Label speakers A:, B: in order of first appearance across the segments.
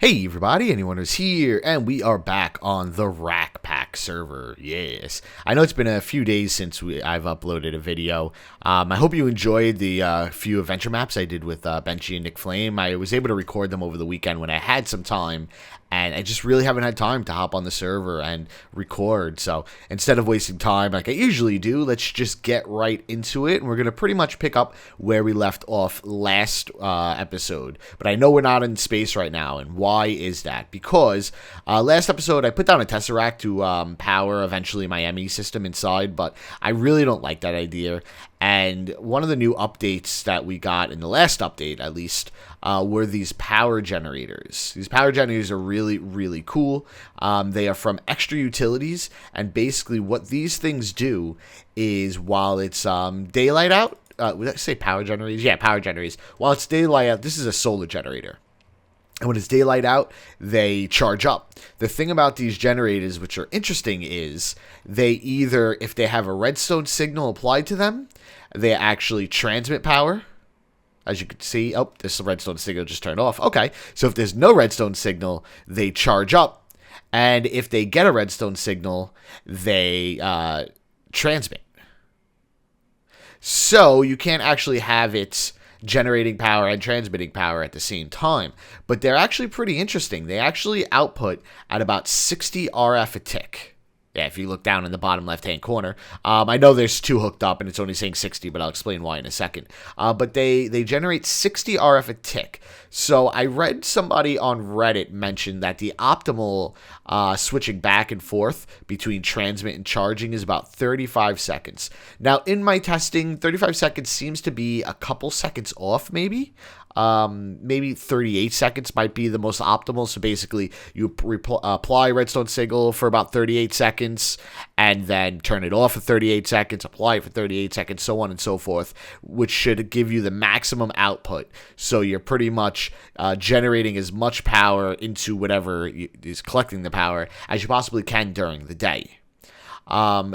A: Hey everybody, anyone who's here, and we are back on the RAC pack server. Yes, I know it's been a few days since I've uploaded a video. I hope you enjoyed the few adventure maps I did with Benchy and Nick Flame. I was able to record them over the weekend when I had some time, and I just really haven't had time to hop on the server and record. So instead of wasting time like I usually do, let's just get right into it. And we're going to pretty much pick up where we left off last episode. But I know we're not in space right now. And why is that? Because last episode I put down a Tesseract to power eventually my ME system inside. But I really don't like that idea. And one of the new updates that we got in the last update, at least, were these power generators. These power generators are really, really cool. They are from Extra Utilities, and basically what these things do is while it's daylight out, would I say power generators? Yeah, power generators. While it's daylight out, this is a solar generator. And when it's daylight out, they charge up. The thing about these generators, which are interesting, is they either, if they have a redstone signal applied to them, they actually transmit power. As you can see, oh, this redstone signal just turned off. Okay, so if there's no redstone signal, they charge up. And if they get a redstone signal, they transmit. So you can't actually have it generating power and transmitting power at the same time. But they're actually pretty interesting. They actually output at about 60 RF a tick. Yeah, if you look down in the bottom left-hand corner. I know there's two hooked up and it's only saying 60, but I'll explain why in a second. But they generate 60 RF a tick. So I read somebody on Reddit mention that the optimal switching back and forth between transmit and charging is about 35 seconds. Now, in my testing, 35 seconds seems to be a couple seconds off, maybe. Maybe 38 seconds might be the most optimal. So basically, you apply redstone signal for about 38 seconds, and then turn it off for 38 seconds, apply it for 38 seconds, so on and so forth, which should give you the maximum output. So you're pretty much generating as much power into whatever is collecting the power as you possibly can during the day.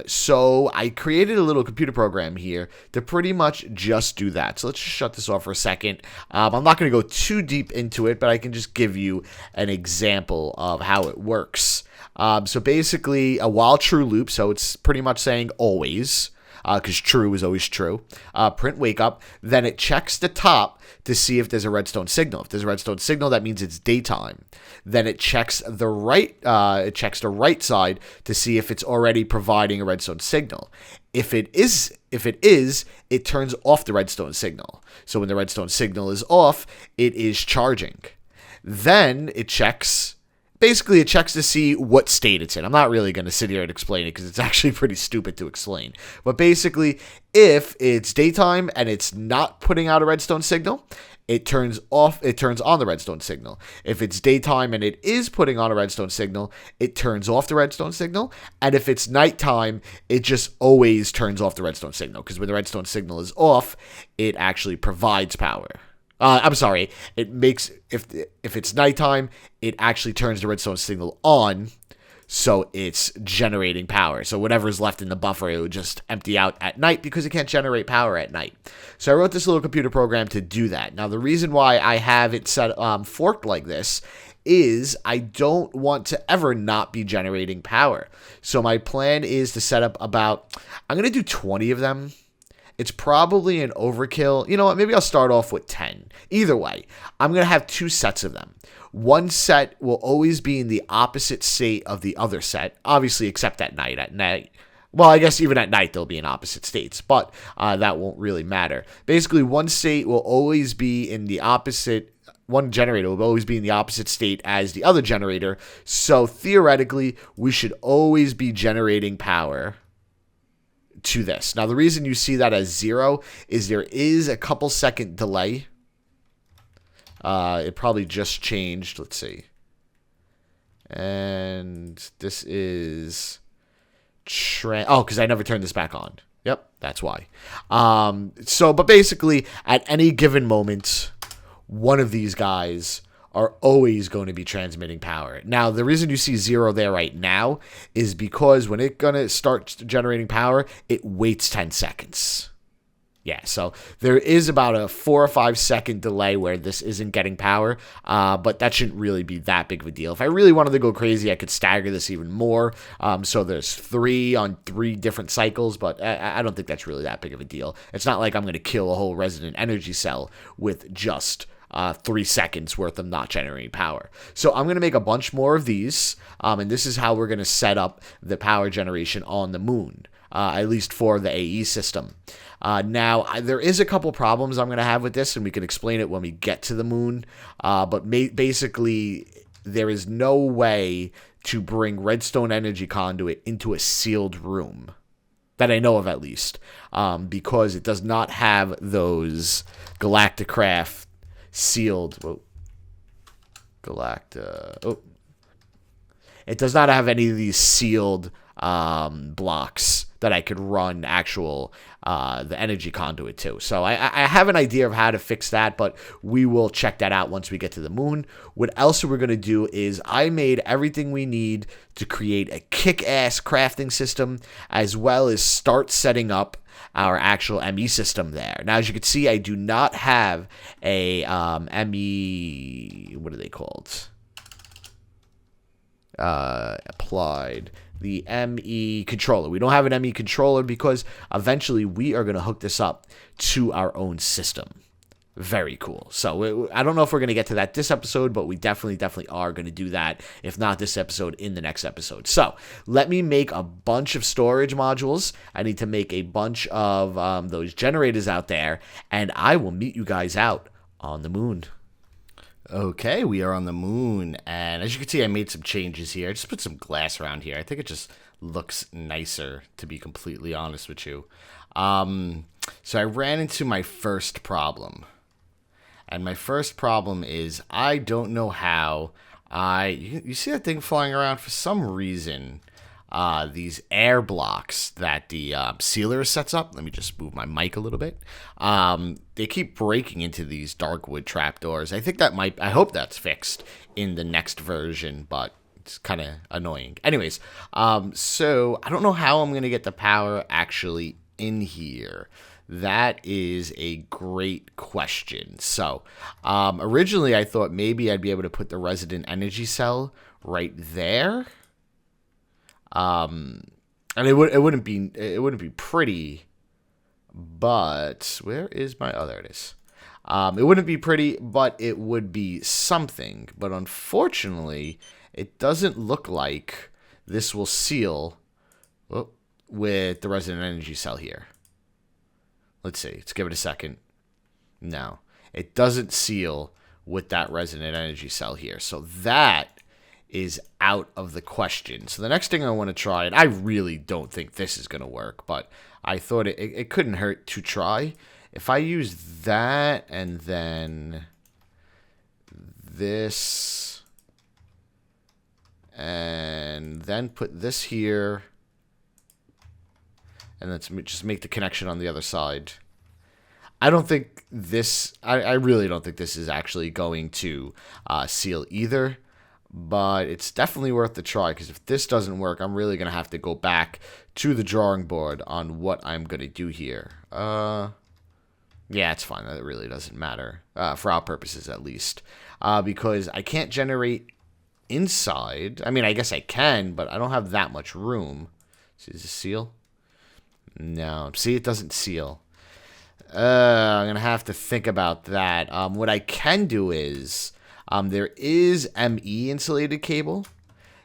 A: So I created a little computer program here to pretty much just do that. So let's just shut this off for a second. I'm not going to go too deep into it, but I can just give you an example of how it works. So basically a while true loop. So it's pretty much saying always, because true is always true. Print wake up. Then it checks the top to see if there's a redstone signal. If there's a redstone signal, that means it's daytime. Then it checks the right. It checks the right side to see if it's already providing a redstone signal. If it is, it turns off the redstone signal. So when the redstone signal is off, it is charging. Then it checks. Basically, it checks to see what state it's in. I'm not really going to sit here and explain it because it's actually pretty stupid to explain. But basically, if it's daytime and it's not putting out a redstone signal, it turns off. It turns on the redstone signal. If it's daytime and it is putting on a redstone signal, it turns off the redstone signal. And if it's nighttime, it just always turns off the redstone signal, because when the redstone signal is off, it actually provides power. I'm sorry. It makes if it's nighttime, it actually turns the redstone signal on, so it's generating power. So whatever is left in the buffer, it would just empty out at night because it can't generate power at night. So I wrote this little computer program to do that. Now the reason why I have it set forked like this is I don't want to ever not be generating power. So my plan is to set up I'm going to do 20 of them. It's probably an overkill. You know what? Maybe I'll start off with 10. Either way, I'm going to have two sets of them. One set will always be in the opposite state of the other set, obviously except at night. At night, well, I guess even at night they'll be in opposite states, but that won't really matter. Basically, one state will always be in the opposite. One generator will always be in the opposite state as the other generator. So theoretically, we should always be generating power to this. Now, the reason you see that as 0 is there is a couple second delay. It probably just changed. Let's see. And this is because I never turned this back on. Yep, that's why. But basically, at any given moment, one of these guys are always going to be transmitting power. Now, the reason you see 0 there right now is because when it's going to start generating power, it waits 10 seconds. Yeah, so there is about a 4 or 5 second delay where this isn't getting power, but that shouldn't really be that big of a deal. If I really wanted to go crazy, I could stagger this even more. So there's 3 on 3 different cycles, but I don't think that's really that big of a deal. It's not like I'm going to kill a whole resident energy cell with just 3 seconds worth of not generating power. So I'm going to make a bunch more of these, and this is how we're going to set up the power generation on the moon, at least for the AE system. Now, there is a couple problems I'm going to have with this, and we can explain it when we get to the moon. But basically, there is no way to bring redstone energy conduit into a sealed room, that I know of at least, because it does not have those Galacticraft sealed. It does not have any of these sealed blocks that I could run the energy conduit to. So I have an idea of how to fix that, but we will check that out once we get to the moon. What else we're going to do is I made everything we need to create a kick-ass crafting system, as well as start setting up our actual ME system there. Now, as you can see, I do not have a ME, what are they called? Applied. The ME controller. We don't have an ME controller because eventually we are going to hook this up to our own system. Very cool. So I don't know if we're going to get to that this episode, but we definitely are going to do that. If not this episode, in the next episode. So let me make a bunch of storage modules. I need to make a bunch of those generators out there, and I will meet you guys out on the moon. Okay, we are on the moon, and as you can see, I made some changes here. I just put some glass around here. I think it just looks nicer, to be completely honest with you. So I ran into my first problem, and my first problem is I don't know how you see that thing flying around for some reason. These air blocks that the sealer sets up. Let me just move my mic a little bit. They keep breaking into these dark wood trapdoors. I hope that's fixed in the next version, but it's kind of annoying. Anyways, so I don't know how I'm going to get the power actually in here. That is a great question. So, originally I thought maybe I'd be able to put the resident energy cell right there. And it wouldn't be pretty, but where is my, oh, there it is. It wouldn't be pretty, but it would be something. But unfortunately, it doesn't look like this will seal with the resident energy cell here. Let's see. Let's give it a second. No, it doesn't seal with that resident energy cell here. So that is out of the question. So the next thing I want to try, and I really don't think this is going to work, but I thought it couldn't hurt to try. If I use that and then this and then put this here, and let's just make the connection on the other side. I don't think this, I really don't think this is actually going to seal either. But it's definitely worth the try, because if this doesn't work, I'm really going to have to go back to the drawing board on what I'm going to do here. Yeah, it's fine. That really doesn't matter, for our purposes at least, because I can't generate inside. I mean, I guess I can, but I don't have that much room. See, does it seal? No. See, it doesn't seal. I'm going to have to think about that. What I can do is, there is ME insulated cable,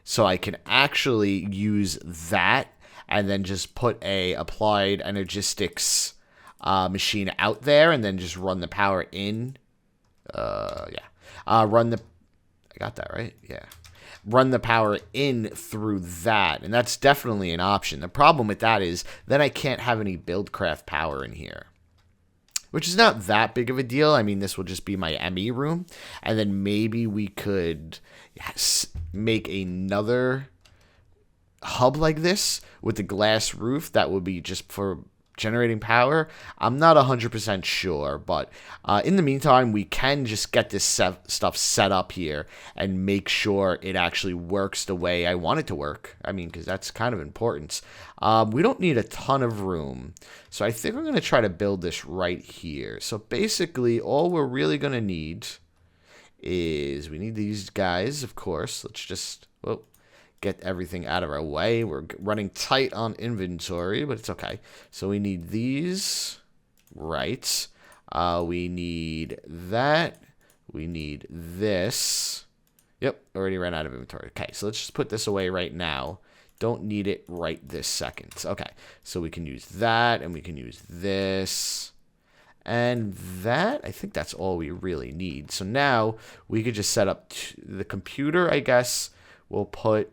A: so I can actually use that and then just put a applied energistics machine out there and then just run the power in. I got that right? Yeah. Run the power in through that, and that's definitely an option. The problem with that is then I can't have any buildcraft power in here, which is not that big of a deal. I mean, this will just be my ME room. And then maybe we could make another hub like this with the glass roof that would be just generating power? I'm not 100% sure, but in the meantime, we can just get this stuff set up here and make sure it actually works the way I want it to work. I mean, because that's kind of important. We don't need a ton of room, so I think I'm going to try to build this right here. So basically, all we're really going to need is we need these guys, of course. Let's just get everything out of our way. We're running tight on inventory, but it's okay. So we need these, right? We need that. We need this. Yep, already ran out of inventory. Okay, so let's just put this away right now. Don't need it right this second. Okay, so we can use that, and we can use this. And that, I think that's all we really need. So now we could just set up the computer, I guess. We'll put,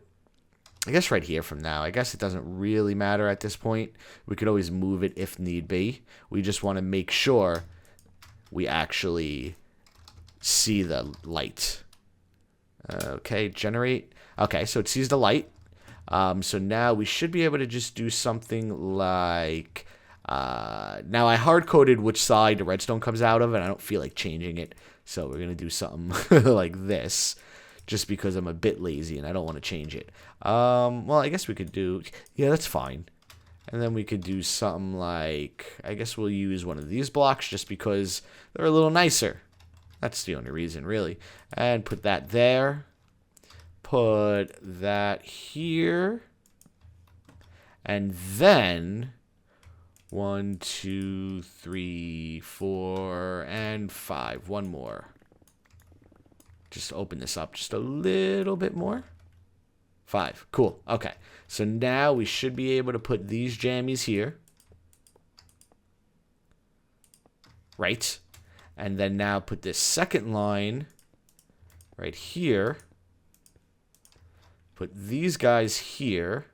A: I guess, right here from now. I guess it doesn't really matter at this point. We could always move it if need be. We just want to make sure we actually see the light. Okay, generate. Okay, so it sees the light. So now we should be able to just do something like... now I hard-coded which side the redstone comes out of, and I don't feel like changing it. So we're going to do something like this, just because I'm a bit lazy and I don't want to change it. Well, I guess we could do... Yeah, that's fine. And then we could do something like... I guess we'll use one of these blocks just because they're a little nicer. That's the only reason, really. And put that there. Put that here. And then... 1, 2, 3, 4, and 5. One more. Just open this up just a little bit more. 5. Cool. Okay. So now we should be able to put these jammies here. Right. And then now put this second line right here. Put these guys here.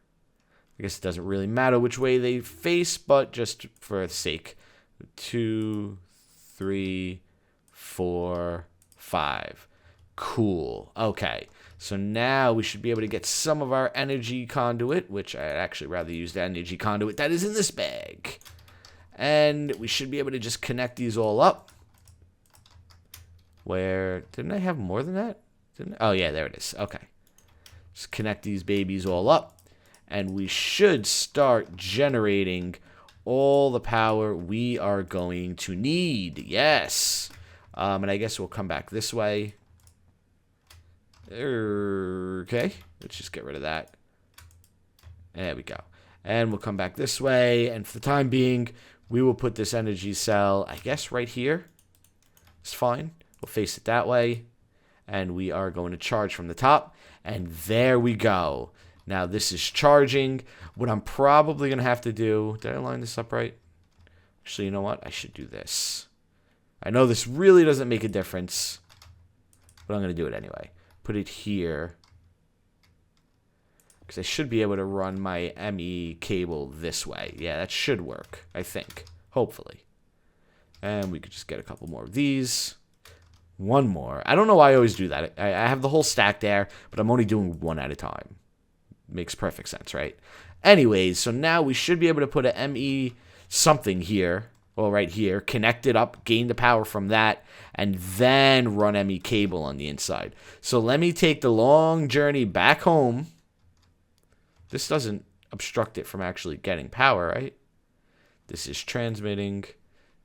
A: I guess it doesn't really matter which way they face, but just for the sake. 2, 3, 4, 5. Cool. Okay. So now we should be able to get some of our energy conduit, which I'd actually rather use the energy conduit that is in this bag. And we should be able to just connect these all up. Where, didn't I have more than that? Oh, yeah, there it is. Okay. Just connect these babies all up. And we should start generating all the power we are going to need. Yes. And I guess we'll come back this way. Okay. Let's just get rid of that. There we go. And we'll come back this way. And for the time being, we will put this energy cell, I guess, right here. It's fine. We'll face it that way. And we are going to charge from the top. And there we go. Now this is charging. What I'm probably going to have to do... Did I line this up right? Actually, you know what? I should do this. I know this really doesn't make a difference. But I'm going to do it anyway. Put it here. Because I should be able to run my ME cable this way. Yeah, that should work, I think. Hopefully. And we could just get a couple more of these. One more. I don't know why I always do that. I have the whole stack there, but I'm only doing one at a time. Makes perfect sense, right? Anyways, so now we should be able to put a ME something here. Well, right here. Connect it up, gain the power from that, and then run ME cable on the inside. So let me take the long journey back home. This doesn't obstruct it from actually getting power, right? This is transmitting.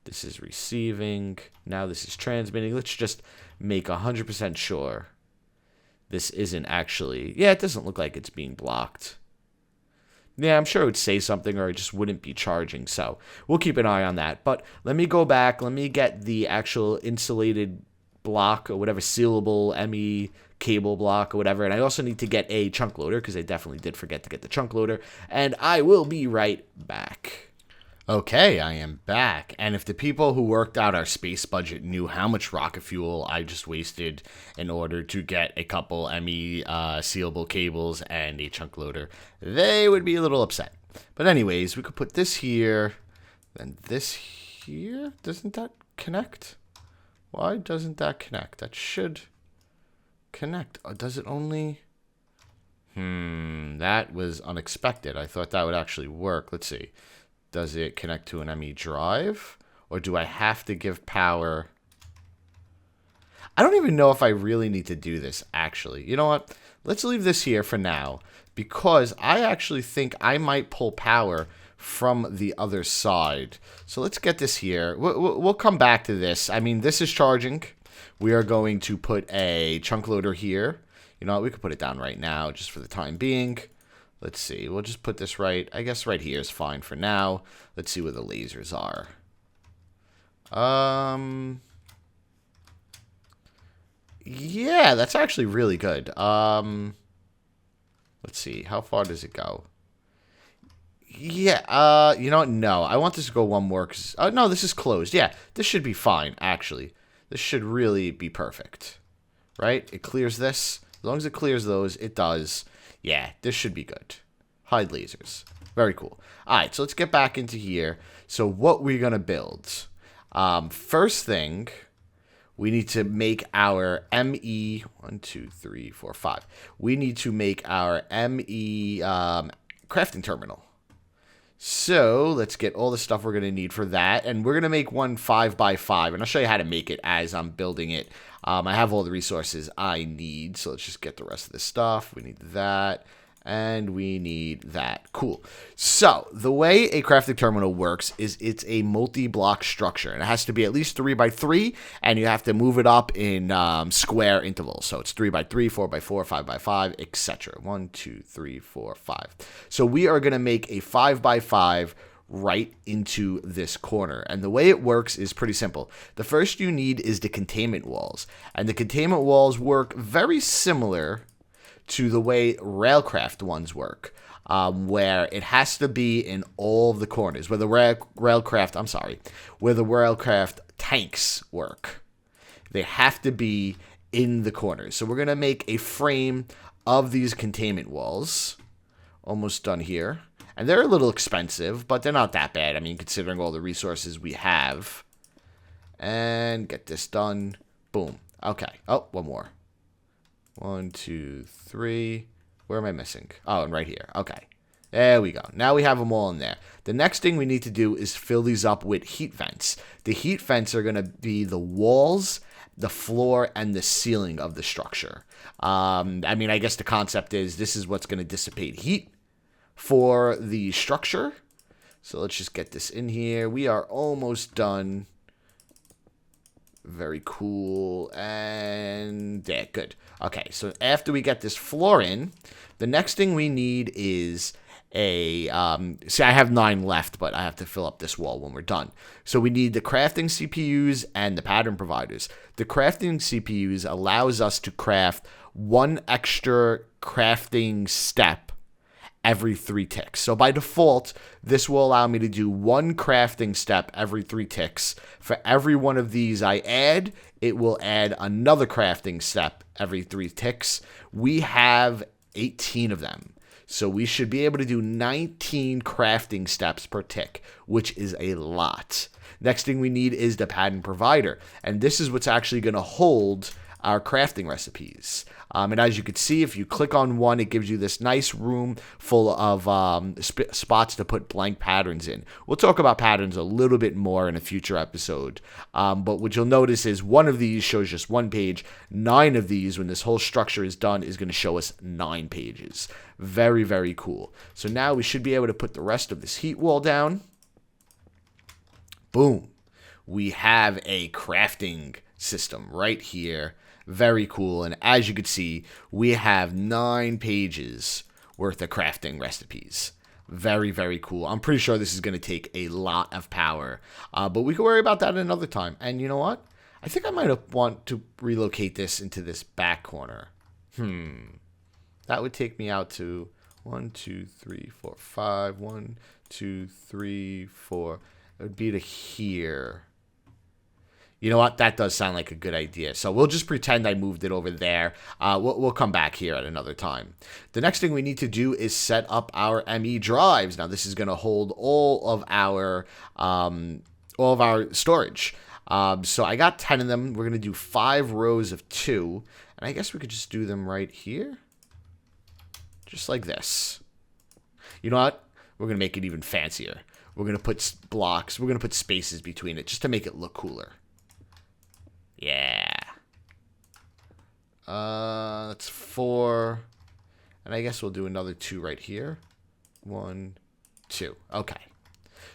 A: This is receiving. Now this is transmitting. Let's just make 100% sure this isn't actually... Yeah, it doesn't look like it's being blocked. Yeah, I'm sure it would say something or it just wouldn't be charging. So we'll keep an eye on that. But let me go back. Let me get the actual insulated block or whatever, sealable ME cable block or whatever. And I also need to get a chunk loader because I definitely did forget to get the chunk loader. And I will be right back.
B: Okay, I am back, and if the people who worked out our space budget knew how much rocket fuel I just wasted in order to get a couple ME sealable cables and a chunk loader, they would be a little upset. But anyways, we could put this here, then this here. Doesn't that connect? Why doesn't that connect? That should connect. Does it only... That was unexpected. I thought that would actually work. Let's see. Does it connect to an ME drive? Or do I have to give power? I don't even know if I really need to do this, actually. You know what? Let's leave this here for now, because I actually think I might pull power from the other side. So let's get this here. We'll come back to this. I mean, this is charging. We are going to put a chunk loader here. You know what? We could put it down right now just for the time being. Let's see. We'll just put this right. I guess right here is fine for now. Let's see where the lasers are. Yeah, that's actually really good. Let's see. How far does it go? Yeah, you know what? No, I want this to go one more. Cause, no, this is closed. Yeah, this should be fine, actually. This should really be perfect. Right? It clears this. As long as it clears those, it does. Yeah, this should be good. Hide lasers. Very cool. All right, so let's get back into here. So what we're going to build. First thing, we need to make our ME, 1, 2, 3, 4, 5. We need to make our ME crafting terminal. So let's get all the stuff we're going to need for that. And we're going to make one 5x5. And I'll show you how to make it as I'm building it. I have all the resources I need. So let's just get the rest of the stuff. We need that. And we need that. Cool. So the way a crafting terminal works is it's a multi-block structure. And it has to be at least 3x3. And you have to move it up in square intervals. So it's 3x3, 4x4, 5x5, etc. 1, 2, 3, 4, 5. So we are going to make a 5x5 right into this corner. And the way it works is pretty simple. The first you need is the containment walls. And the containment walls work very similar to the way railcraft ones work, where it has to be in all of the corners, where the railcraft tanks work. They have to be in the corners. So we're going to make a frame of these containment walls. Almost done here. And they're a little expensive, but they're not that bad. I mean, considering all the resources we have. And get this done. Boom. Okay. Oh, one more. 1, 2, 3. Where am I missing? Oh, and right here. Okay. There we go. Now we have them all in there. The next thing we need to do is fill these up with heat vents. The heat vents are going to be the walls, the floor, and the ceiling of the structure. I mean, I guess the concept is this is what's going to dissipate heat for the structure. So let's just get this in here. We are almost done. Very cool. And yeah, good. Okay, so after we get this floor in, the next thing we need is a see, I have 9 left, but I have to fill up this wall when we're done. So we need the crafting CPUs and the pattern providers. The crafting CPUs allows us to craft 1 extra crafting step every 3 ticks. So by default, this will allow me to do 1 crafting step every 3 ticks. For every one of these I add, it will add another crafting step every 3 ticks. We have 18 of them. So we should be able to do 19 crafting steps per tick, which is a lot. Next thing we need is the pattern provider. And this is what's actually going to hold our crafting recipes. And as you can see, if you click on one, it gives you this nice room full of spots to put blank patterns in. We'll talk about patterns a little bit more in a future episode. But what you'll notice is one of these shows just 1 page. 9 of these, when this whole structure is done, is going to show us 9 pages. Very, very cool. So now we should be able to put the rest of this heat wall down. Boom. We have a crafting system right here. Very cool. And as you can see, we have 9 pages worth of crafting recipes. Very, very cool. I'm pretty sure this is going to take a lot of power. But we can worry about that another time. And you know what? I think I might want to relocate this into this back corner. That would take me out to 1, 2, 3, 4, 5. 1, 2, 3, 4. It would be to here. You know what? That does sound like a good idea. So we'll just pretend I moved it over there. We'll come back here at another time. The next thing we need to do is set up our ME drives. Now this is going to hold all of our storage. So I got 10 of them. We're going to do 5 rows of 2. And I guess we could just do them right here. Just like this. You know what? We're going to make it even fancier. we're going to put blocks. We're going to put spaces between it just to make it look cooler. Yeah. That's 4. And I guess we'll do another 2 right here. 1, 2. Okay.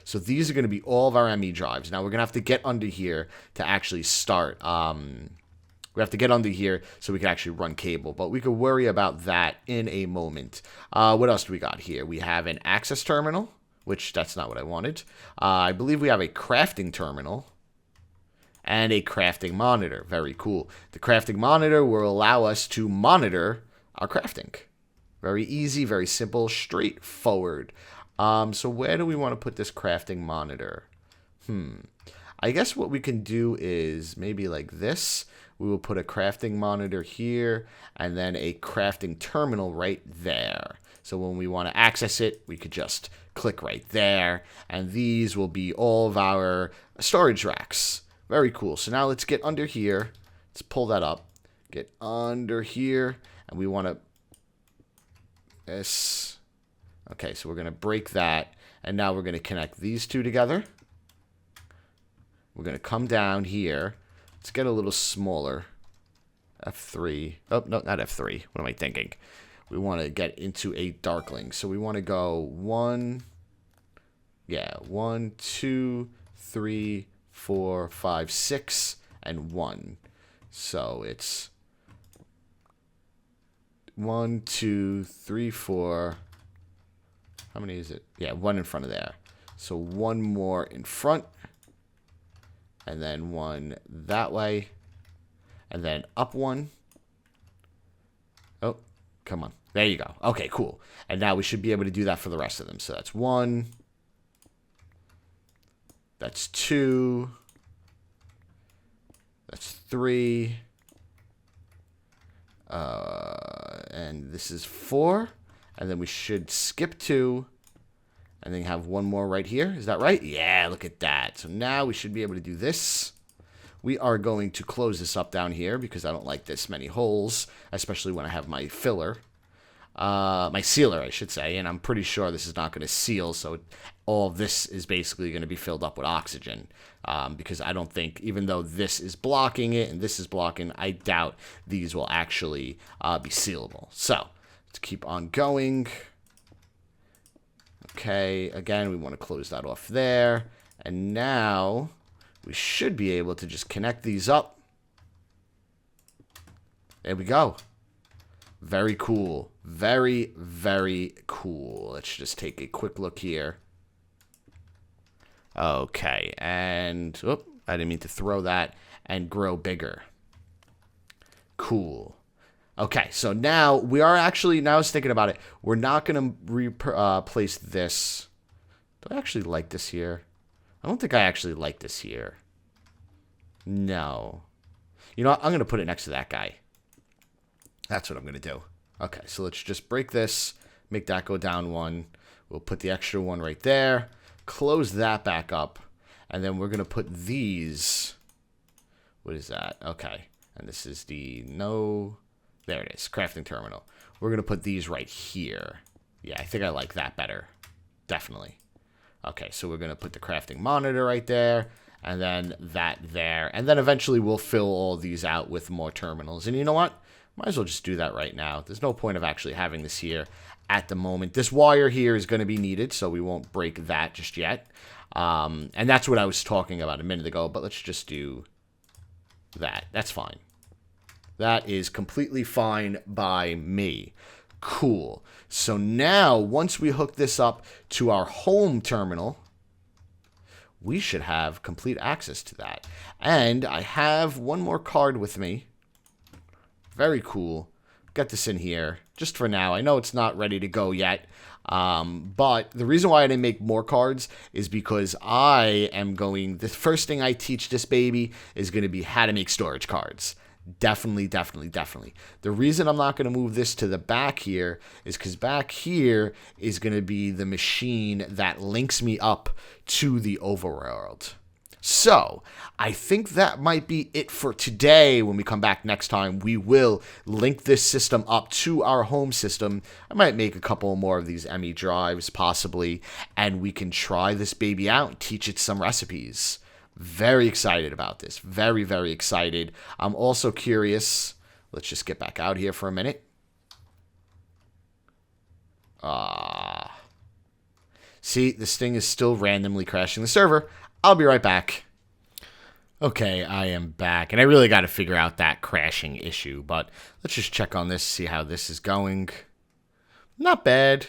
B: So these are going to be all of our ME drives. Now we're going to have to get under here to actually start. We have to get under here so we can actually run cable. But we could worry about that in a moment. What else do we got here? We have an access terminal, which that's not what I wanted. I believe we have a crafting terminal and a crafting monitor. Very cool. The crafting monitor will allow us to monitor our crafting. Very easy, very simple, straightforward. So where do we want to put this crafting monitor? I guess what we can do is maybe like this. We will put a crafting monitor here and then a crafting terminal right there. So when we want to access it, we could just click right there. And these will be all of our storage racks. Very cool. So now let's get under here. Let's pull that up. Get under here. And we want to... this. Okay, so we're going to break that. And now we're going to connect these two together. We're going to come down here. Let's get a little smaller. F3. Oh, no, not F3. What am I thinking? We want to get into a darkling. So we want to go 1. Yeah, 1, 2, 3, 4, 5, 6, and 1. So it's 1, 2, 3, 4. How many is it? Yeah, 1 in front of there. So 1 more in front. And then 1 that way. And then up 1. Oh, come on. There you go. Okay, cool. And now we should be able to do that for the rest of them. So that's 1. That's 2. That's 3. And this is 4. And then we should skip 2. And then have 1 more right here. Is that right? Yeah, look at that. So now we should be able to do this. We are going to close this up down here because I don't like this many holes, especially when I have my filler. My sealer, I should say. And I'm pretty sure this is not going to seal, so all of this is basically going to be filled up with oxygen. Because I don't think, even though this is blocking it and this is blocking, I doubt these will actually be sealable. So, let's keep on going. Okay, again, we want to close that off there. And now we should be able to just connect these up. There we go. Very cool. Very, very cool. Let's just take a quick look here. Okay, and oh, I didn't mean to throw that, and grow bigger. Cool. Okay, so now we are actually, now I was thinking about it, we're not going to replace this. Do I actually like this here? I don't think I actually like this here. No. You know what? I'm going to put it next to that guy. That's what I'm going to do. Okay, so let's just break this, make that go down 1. We'll put the extra 1 right there, close that back up, and then we're going to put these. What is that? Okay, and this is the no... There it is, crafting terminal. We're going to put these right here. Yeah, I think I like that better. Definitely. Okay, so we're going to put the crafting monitor right there, and then that there. And then eventually we'll fill all these out with more terminals. And you know what? Might as well just do that right now. There's no point of actually having this here at the moment. This wire here is going to be needed, so we won't break that just yet. And that's what I was talking about a minute ago, but let's just do that. That's fine. That is completely fine by me. Cool. So now, once we hook this up to our home terminal, we should have complete access to that. And I have 1 more card with me. Very cool. Get this in here just for now. I know it's not ready to go yet. But the reason why I didn't make more cards is because I am going... The first thing I teach this baby is going to be how to make storage cards. Definitely, definitely, definitely. The reason I'm not going to move this to the back here is because back here is going to be the machine that links me up to the overworld.
A: So, I think that might be it for today. When we come back next time, we will link this system up to our home system. I might make a couple more of these ME drives, possibly, and we can try this baby out and teach it some recipes. Very excited about this. Very, very excited. I'm also curious. Let's just get back out here for a minute. See, this thing is still randomly crashing the server. I'll be right back. Okay, I am back, and I really got to figure out that crashing issue, but let's just check on this, see how this is going. Not bad.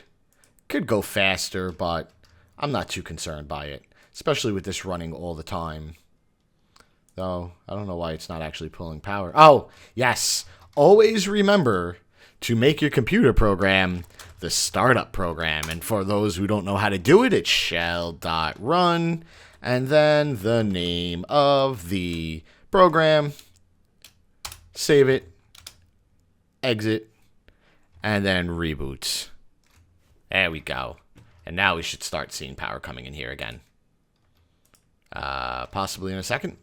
A: Could go faster, but I'm not too concerned by it, especially with this running all the time. Though, I don't know why it's not actually pulling power. Oh, yes. Always remember to make your computer program the startup program. And for those who don't know how to do it, it's shell.run. And then the name of the program. Save it. Exit. And then reboot. There we go. And now we should start seeing power coming in here again. Possibly in a second.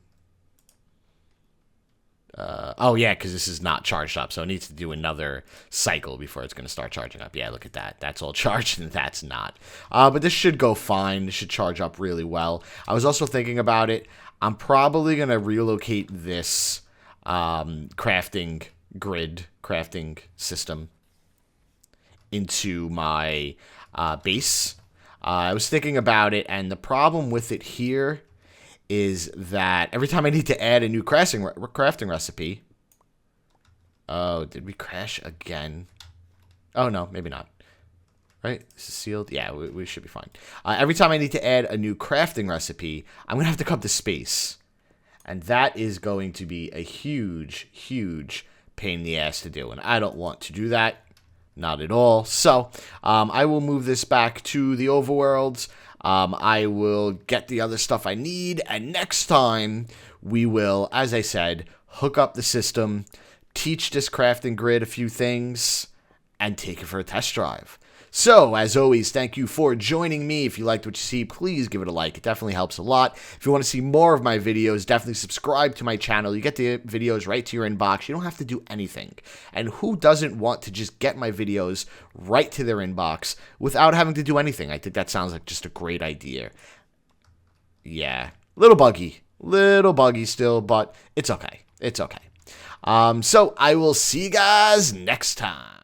A: Oh, yeah, because this is not charged up, so it needs to do another cycle before it's going to start charging up. Yeah, look at that. That's all charged, and that's not. But this should go fine. This should charge up really well. I was also thinking about it. I'm probably going to relocate this crafting system into my base. I was thinking about it, and the problem with it here is that every time I need to add a new crafting recipe... Oh, did we crash again? Oh, no, maybe not. Right? This is sealed? Yeah, we should be fine. Every time I need to add a new crafting recipe, I'm going to have to come to space. And that is going to be a huge, huge pain in the ass to do. And I don't want to do that. Not at all. So, I will move this back to the overworlds. I will get the other stuff I need, and next time we will, as I said, hook up the system, teach this crafting grid a few things, and take it for a test drive. So, as always, thank you for joining me. If you liked what you see, please give it a like. It definitely helps a lot. If you want to see more of my videos, definitely subscribe to my channel. You get the videos right to your inbox. You don't have to do anything. And who doesn't want to just get my videos right to their inbox without having to do anything? I think that sounds like just a great idea. Yeah, little buggy still, but it's okay. It's okay. So I will see you guys next time.